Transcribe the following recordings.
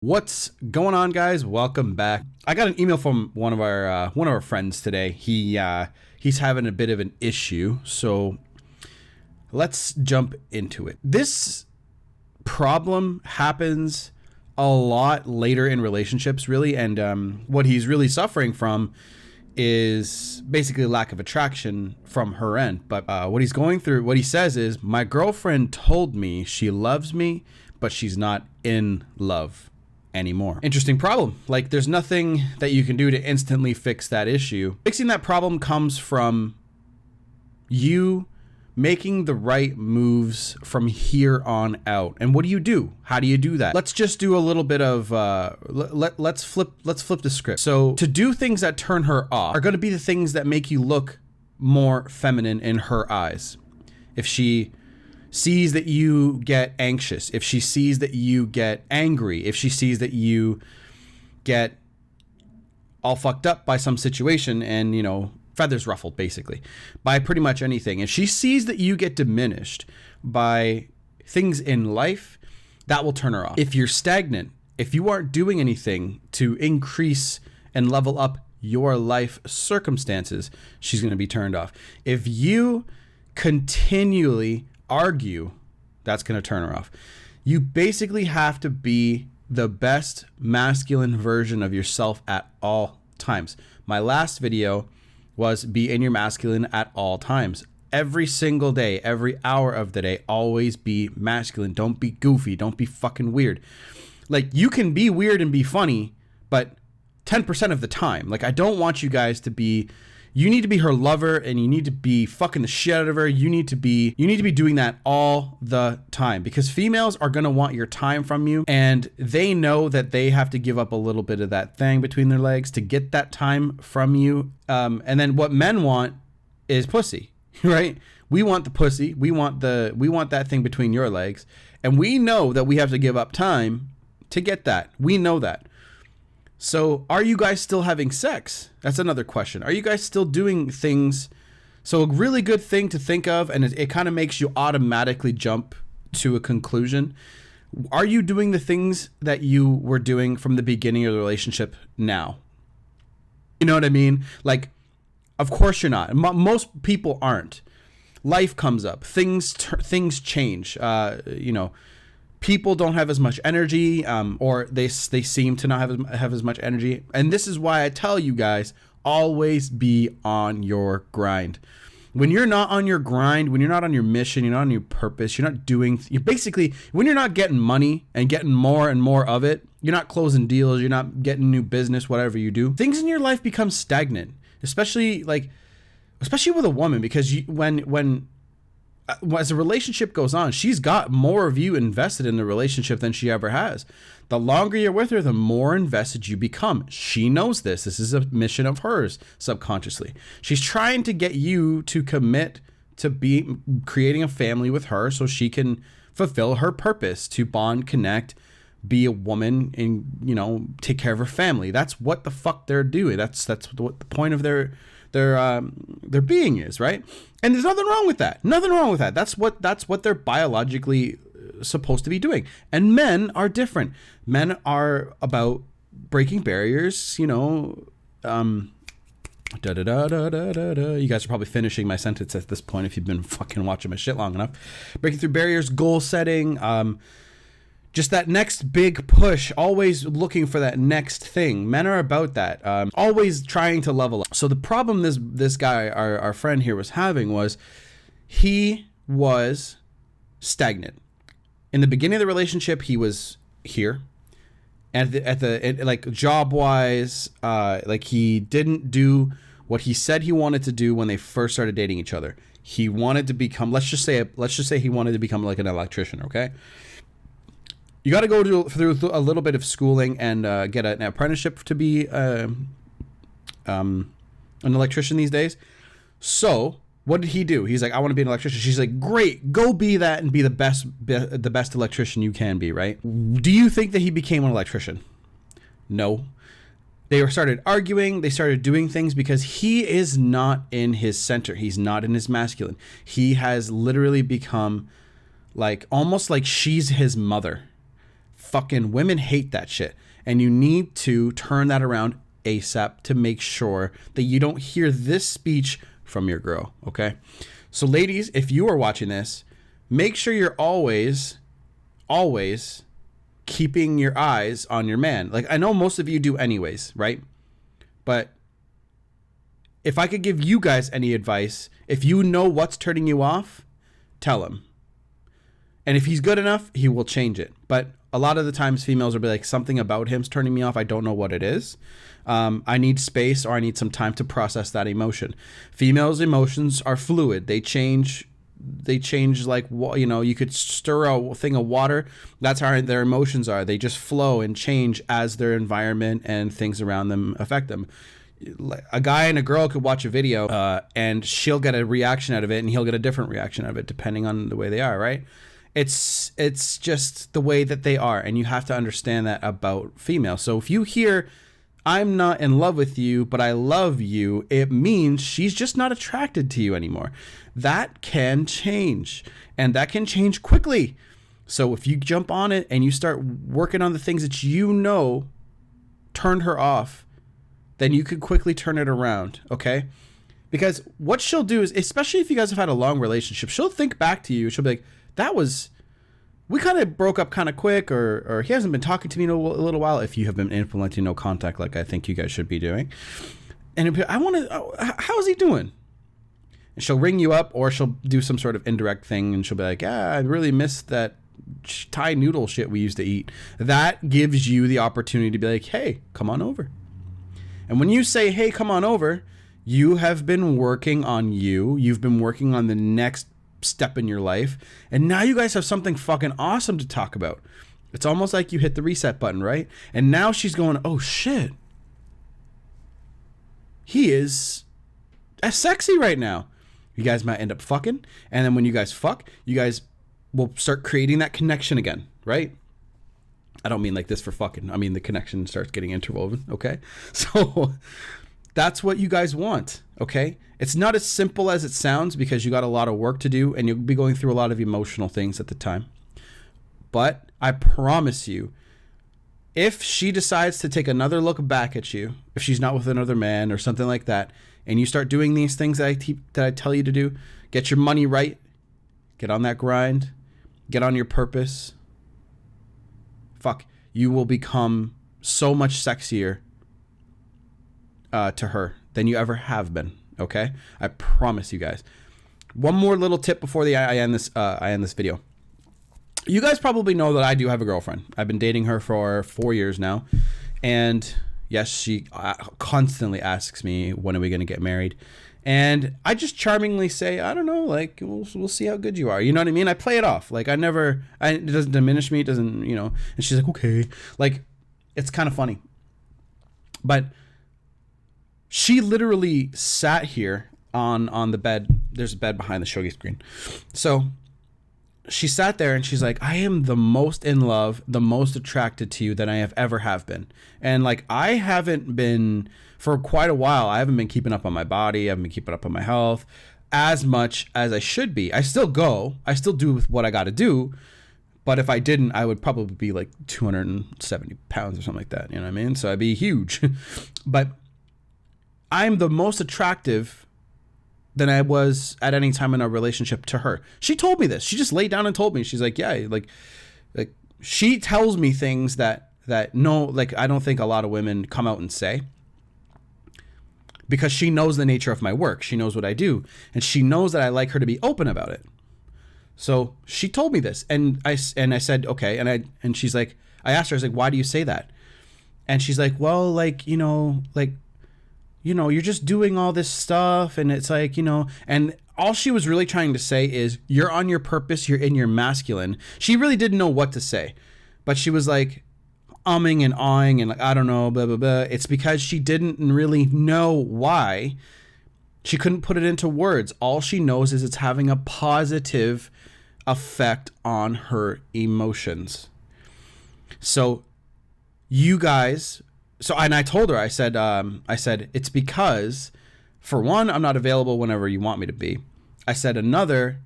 What's going on, guys? Welcome back. I got an email from one of our friends today. He's having a bit of an issue, so let's jump into it. This problem happens a lot later in relationships, really, and what he's really suffering from is basically lack of attraction from her end. But what he's going through, what he says is, my girlfriend told me she loves me, but she's not in love anymore. Interesting problem. Like, there's nothing that you can do to instantly fix that issue. Fixing that problem comes from you making the right moves from here on out. And what do? How do you do that? Let's just do a little bit of let's flip the script. So to do things that turn her off are going to be the things that make you look more feminine in her eyes. If she sees that you get anxious, if she sees that you get angry, if she sees that you get all fucked up by some situation and, you know, feathers ruffled basically by pretty much anything. If she sees that you get diminished by things in life, that will turn her off. If you're stagnant, if you aren't doing anything to increase and level up your life circumstances, she's going to be turned off. If you continually argue, that's going to turn her off. You basically have to be the best masculine version of yourself at all times. My last video was be in your masculine at all times. Every single day, every hour of the day, always be masculine. Don't be goofy. Don't be fucking weird. Like, you can be weird and be funny, but 10% of the time. Like, I don't want you guys to be, you need to be her lover and you need to be fucking the shit out of her. You need to be doing that all the time, because females are going to want your time from you, and they know that they have to give up a little bit of that thing between their legs to get that time from you. And then what men want is pussy, right? We want the pussy. We want that thing between your legs. And we know that we have to give up time to get that. We know that. So are you guys still having sex? That's another question. Are you guys still doing things? So a really good thing to think of, and it kind of makes you automatically jump to a conclusion. Are you doing the things that you were doing from the beginning of the relationship now? You know what I mean? Like, of course you're not. Most people aren't. Life comes up. Things change. You know, people don't have as much energy, or they seem to not have as much energy. And this is why I tell you guys, always be on your grind. When you're not on your grind, when you're not on your mission, you're not on your purpose, when you're not getting money and getting more and more of it, you're not closing deals, you're not getting new business, whatever you do, things in your life become stagnant, especially with a woman, because as a relationship goes on, she's got more of you invested in the relationship than she ever has. The longer you're with her, the more invested you become. She knows this. This is a mission of hers subconsciously. She's trying to get you to commit to creating a family with her so she can fulfill her purpose, to bond, connect, be a woman, and, you know, take care of her family. That's what the fuck they're doing. That's what the point of their being is, right? And there's nothing wrong with that. Nothing wrong with that. That's what they're biologically supposed to be doing. And men are different. Men are about breaking barriers, you know. You guys are probably finishing my sentence at this point if you've been fucking watching my shit long enough. Breaking through barriers, goal setting, just that next big push, always looking for that next thing. Men are about that, always trying to level up. So the problem this guy, our friend here, was having was he was stagnant. In the beginning of the relationship, he was here. Like, job-wise, like, he didn't do what he said he wanted to do when they first started dating each other. He wanted to become, let's just say he wanted to become like an electrician, okay? You got to go through a little bit of schooling and get an apprenticeship to be an electrician these days. So what did he do? He's like, I want to be an electrician. She's like, great, go be that and be the best electrician you can be, right? Do you think that he became an electrician? No. They started arguing. They started doing things because he is not in his center. He's not in his masculine. He has literally become like, almost like she's his mother. Fucking women hate that shit. And you need to turn that around ASAP to make sure that you don't hear this speech from your girl, okay? So ladies, if you are watching this, make sure you're always keeping your eyes on your man. Like, I know most of you do anyways, right? But if I could give you guys any advice, if you know what's turning you off, tell him. And if he's good enough, he will change it. But a lot of the times females will be like, something about him's turning me off. I don't know what it is. I need space, or I need some time to process that emotion. Females' emotions are fluid. They change like, you know, you could stir a thing of water. That's how their emotions are. They just flow and change as their environment and things around them affect them. A guy and a girl could watch a video and she'll get a reaction out of it and he'll get a different reaction out of it depending on the way they are, right? It's just the way that they are, and you have to understand that about females. So if you hear, I'm not in love with you, but I love you, it means she's just not attracted to you anymore. That can change, and that can change quickly. So if you jump on it and you start working on the things that you know turned her off, then you could quickly turn it around, okay? Because what she'll do is, especially if you guys have had a long relationship, she'll think back to you. She'll be like, we kind of broke up kind of quick, or he hasn't been talking to me in a little while, if you have been implementing no contact like I think you guys should be doing. And how's he doing? And she'll ring you up, or she'll do some sort of indirect thing, and she'll be like, yeah, I really missed that Thai noodle shit we used to eat. That gives you the opportunity to be like, hey, come on over. And when you say, hey, come on over, you have been working on you. You've been working on the next step in your life. And now you guys have something fucking awesome to talk about. It's almost like you hit the reset button, right? And now she's going, oh shit. He is as sexy right now. You guys might end up fucking. And then when you guys fuck, you guys will start creating that connection again, right? I don't mean like this for fucking. I mean the connection starts getting interwoven, okay? So that's what you guys want, okay? It's not as simple as it sounds, because you got a lot of work to do and you'll be going through a lot of emotional things at the time. But I promise you, if she decides to take another look back at you, if she's not with another man or something like that, and you start doing these things that I tell you to do, get your money right, get on that grind, get on your purpose, fuck, you will become so much sexier to her than you ever have been. Okay, I promise you guys. One more little tip before I end this video. You guys probably know that I do have a girlfriend. I've been dating her for 4 years now, and yes, she constantly asks me, when are we going to get married? And I just charmingly say, I don't know, like, we'll see how good you are. You know what I mean? I play it off. Like, it doesn't diminish me. It doesn't, you know. And she's like, okay. Like, it's kind of funny. But she literally sat here on the bed. There's a bed behind the shogi screen. So she sat there and she's like, I am the most in love, the most attracted to you that I have been. And like, I haven't been, for quite a while, I haven't been keeping up on my body. I haven't been keeping up on my health as much as I should be. I still do what I got to do. But if I didn't, I would probably be like 270 pounds or something like that. You know what I mean? So I'd be huge. But I'm the most attractive than I was at any time in our relationship to her. She told me this. She just laid down and told me. She's like, yeah, like she tells me things that no, like, I don't think a lot of women come out and say, because she knows the nature of my work. She knows what I do, and she knows that I like her to be open about it. So she told me this, and I said, okay. And she's like, I asked her, I was like, why do you say that? And she's like, well, like, you're just doing all this stuff, and it's like, and all she was really trying to say is, you're on your purpose, you're in your masculine. She really didn't know what to say, but she was like umming and ahhing and like, I don't know, blah, blah, blah. It's because she didn't really know why. She couldn't put it into words. All she knows is it's having a positive effect on her emotions. So you guys... and I told her, I said, it's because, for one, I'm not available whenever you want me to be. I said, another,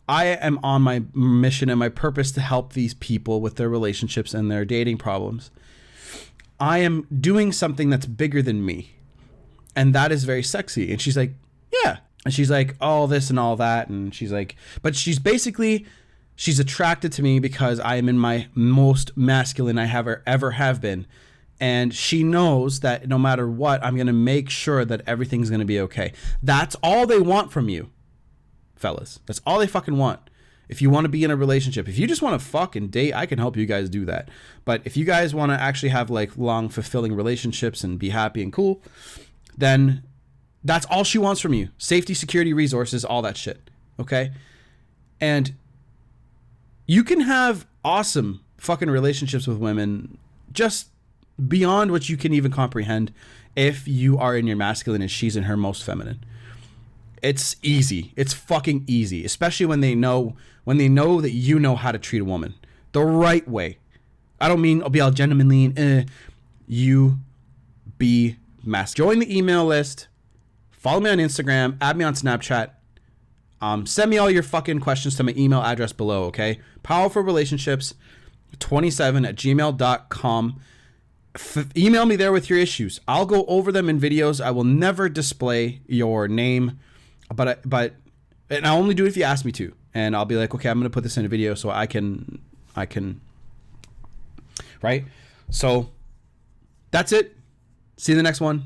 I am on my mission and my purpose to help these people with their relationships and their dating problems. I am doing something that's bigger than me. And that is very sexy. And she's like, yeah. And she's like, all this and all that. And she's like, but she's attracted to me because I am in my most masculine I ever have been. And she knows that no matter what, I'm going to make sure that everything's going to be okay. That's all they want from you, fellas. That's all they fucking want. If you want to be in a relationship, if you just want to fuck and date, I can help you guys do that. But if you guys want to actually have like long, fulfilling relationships and be happy and cool, then that's all she wants from you. Safety, security, resources, all that shit. Okay? And you can have awesome fucking relationships with women just beyond what you can even comprehend if you are in your masculine and she's in her most feminine. It's easy. It's fucking easy, especially when they know that you know how to treat a woman the right way. I don't mean I'll be all gentlemanly. You be masculine. Join the email list. Follow me on Instagram. Add me on Snapchat. Send me all your fucking questions to my email address below, okay? powerfulrelationships27@gmail.com. Email me there with your issues. I'll go over them in videos. I will never display your name, but and I'll only do it if you ask me to. And I'll be like, okay, I'm going to put this in a video so I can, right? So that's it. See you in the next one.